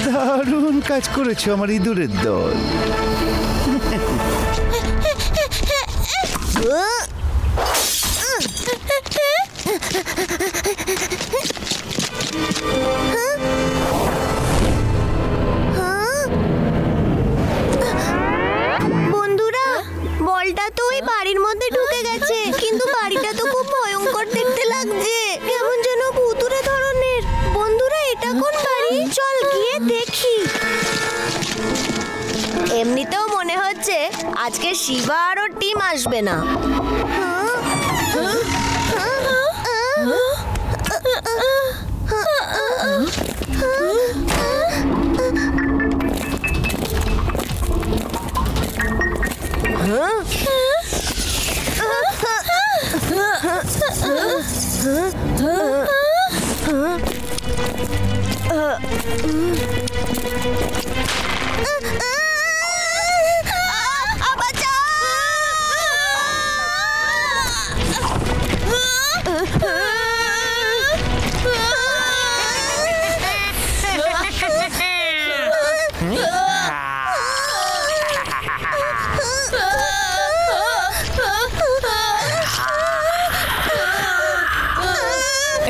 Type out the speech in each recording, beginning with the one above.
দারুণ কাজ করেছো আমার ইঁদুরের দল। বন্ধুরা, বলটা তো ওই বাড়ির মধ্যে ঢুকে গেছে, কিন্তু বাড়িটা তো খুব ভয়ঙ্কর দেখতে লাগছে, কেমন যেন ভুতুড়ে ধরনের। বন্ধুরা, এটা কোন বাড়ি? চল গিয়ে দেখি। এমনিতেও মনে হচ্ছে আজকে শিবা আর ওর টিম আসবে না।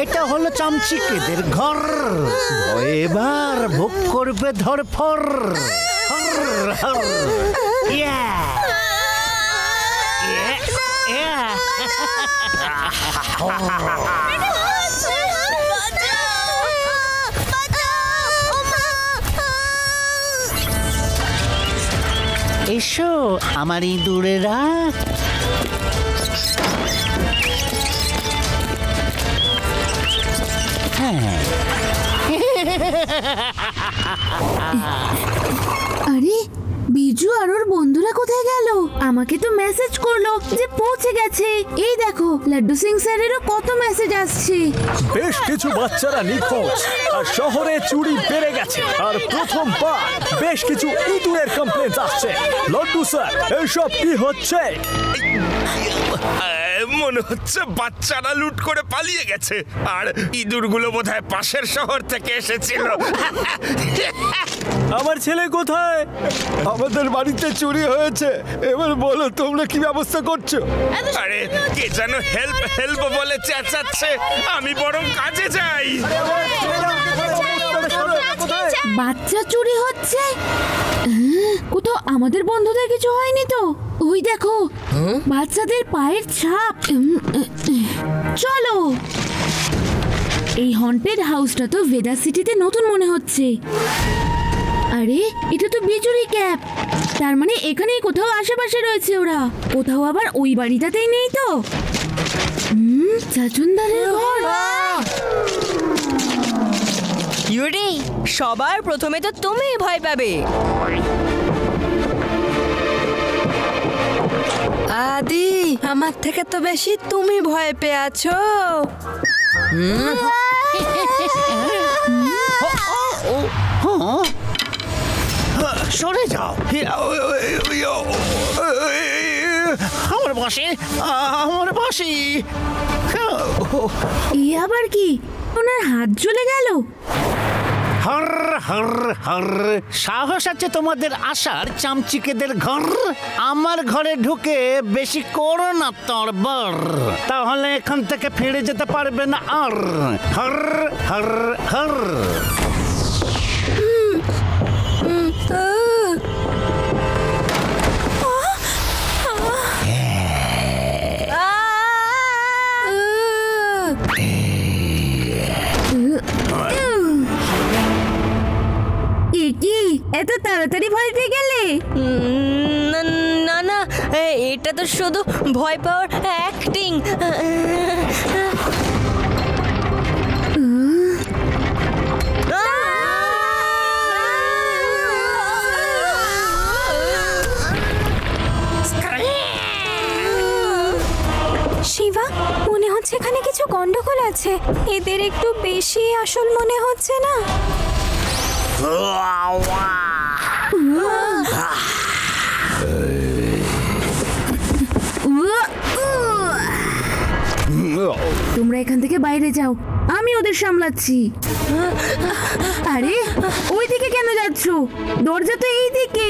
এটা হলো চামচিকেদের ঘর, ভয়ে এবার ভোগ করবে ধরফর। এসো আমার ইঁদুরেরা। আরে বিজু আর ওর বন্ধুরা কোথায় গেল? আমাকে তো মেসেজ করলো যে পৌঁছে গেছে। এই দেখো, লাড্ডু সিং স্যারেরও কত মেসেজ আসছে। বেশ কিছু বাচ্চারা নিখোঁজ, আর শহরে চুরি বেড়ে গেছে, আর প্রথমবার বেশ কিছু ইঁদুরের কমপ্লেন্ট আসছে। লাড্ডু স্যার, এসব কি হচ্ছে? মনে হচ্ছে বাচ্চারা লুট করে পালিয়ে গেছে, আর ইঁদুরগুলো বোধহয় পাশের শহর থেকে এসেছিল। আমার ছেলে কোথায়? আমাদের বাড়িতে চুরি হয়েছে, এবার বলো তোমরা কি ব্যবস্থা করছো? আরে কে যেন হেল্প হেল্প বলে চেঁচাচ্ছে, আমি বরং কাজে যাই। বাচ্চা চুরি হচ্ছে? কোথাও আমাদের বন্ধুদের কিছু হয়নি তো? ওই দেখো, বাচ্চাদের পায়ের ছাপ। চলো, এই হন্টেড হাউসটা তো ভেদা সিটিতে নতুন মনে হচ্ছে। আরে এটা তো বিজুরি ক্যাপ, তার মানে এখানেই কোথাও আশেপাশে রয়েছে ওরা। কোথাও আবার ওই বাড়িটাতেই নেই তো? চাচুন্দারের ঘর। ইউরি, সবার প্রথমে তো তুমিই ভয় পাবে। আদি, আমার থেকে তো বেশি তুমি ভয় পেয়ে আছো। সরে যাও, আমার বাঁশি, আমার বাঁশি। এ আবার কি? ওনার হাত জ্বলে গেল। হর হর হর, সাহস আছে তোমাদের আসার চামচিকেদের ঘর? আমার ঘরে ঢুকে বেশি করো না তড়বড়, তাহলে এখান থেকে ফিরে যেতে পারবে না আর। হর হর হর। এত তাড়াতাড়ি ভয় পেয়ে গেলে? না না, এটা তো শুধু ভয় পাওয়ার অ্যাক্টিং। মনে হচ্ছে এখানে কিছু গন্ডগোল আছে। এদের একটু বেশি আসল মনে হচ্ছে না? তোমরা এখান থেকে বাইরে যাও, আমি ওদের সামলাচ্ছি। আরে ওই দিকে কেন যাচ্ছ? দরজা তো এই দিকে।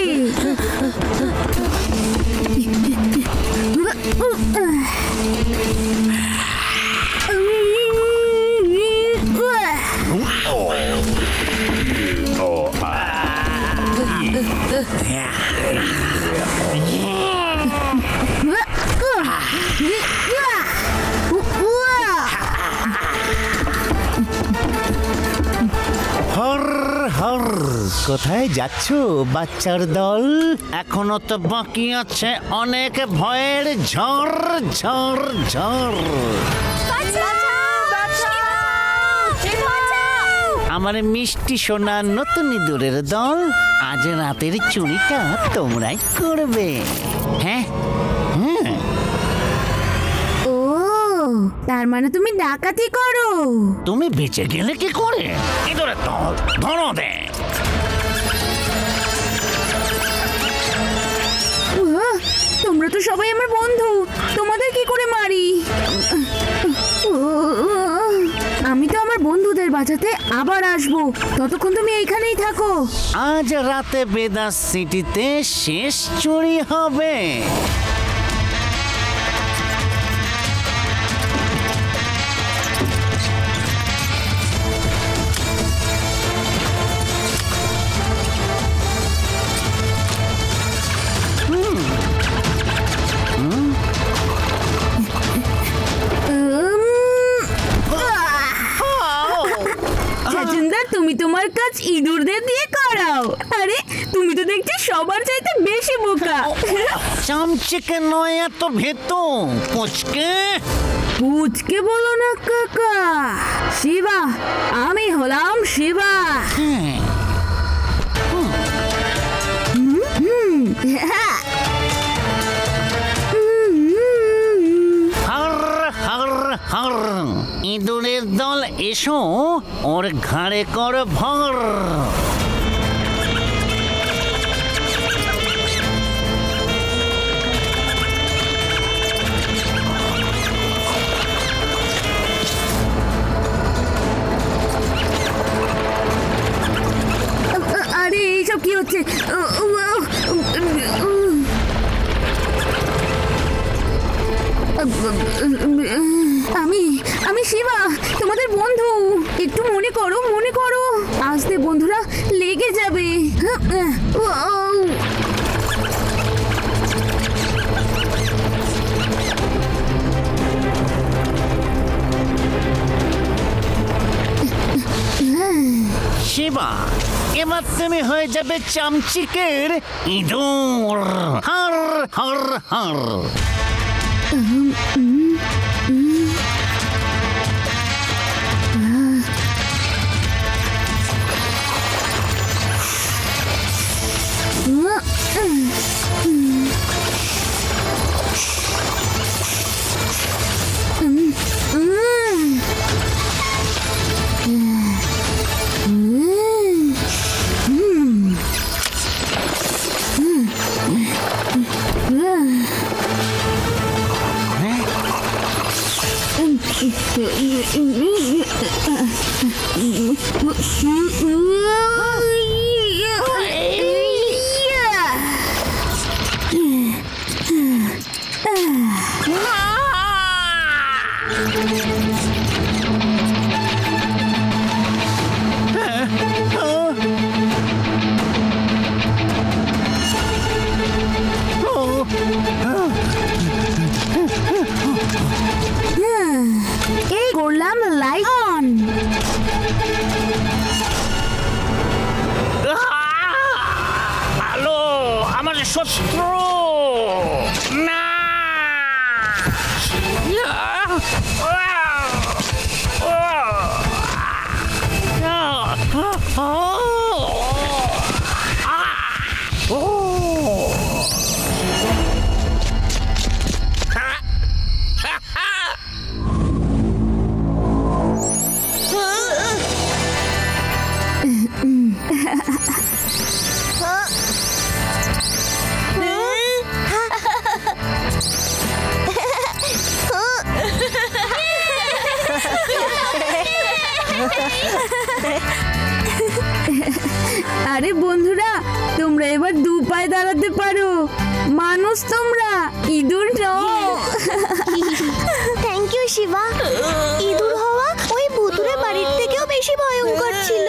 হর হর, কোথায় যাচ্ছ বাচ্চার দল? এখনো তো বাকি আছে অনেক ভয়ের ঝড় ঝড় ঝড়। আমার মিষ্টি সোনা নতুন ইঁদুরের দল, আজ রাতের চুরিটা তোমরাই করবে। হ্যাঁ হ্যাঁ, ও তার মানে তুমি ডাকাতি করো? তুমি বেঁচে গেলে কি করে? ইঁদুরের দল ধরো দে। তোমরা তো সবাই আমার বন্ধু, তোমাদের কি করে মারি? আমি তো আমার বন্ধুদের বাঁচাতে আবার আসবো, ততক্ষণ তুমি এইখানেই থাকো। আজ রাতে বেদাস সিটিতে শেষ চুরি হবে। সচিনদা, তুমি তোমার কাজ ইঁদুরদের দিয়ে করাও। আরে তুমি তো দেখছি সবার চাইতে বেশি বোকা। চামচিকে নয় এত ভেতো, পুচকে। পুচকে বলো না কাকা, শিবা, আমি হলাম শিবা। হর হর হর, ইঁদুরের দল এসো, ওর ঘাড়ে কর ভর। আরে এইসব কি হচ্ছে? আমি শিবা, তোমাদের বন্ধু। একটু মনে করো, মনে করো, আসতে বন্ধুরা লেগে যাবে। শিবা, এবার তুমি হয়ে যাবে চামচিকের ইঁদুর। হর হর হর। এই করলাম লাইট অন। আলো আমার শত্রু না। আরে বন্ধুরা, তোমরা এবার দু পায়ে দাঁড়াতে পারো। মানুষ তোমরা, ইঁদুর নও। Thank you Shiba. ইঁদুর হওয়া ওই ভুতুরে বাড়ির থেকেও বেশি ভয়ঙ্কর ছিল।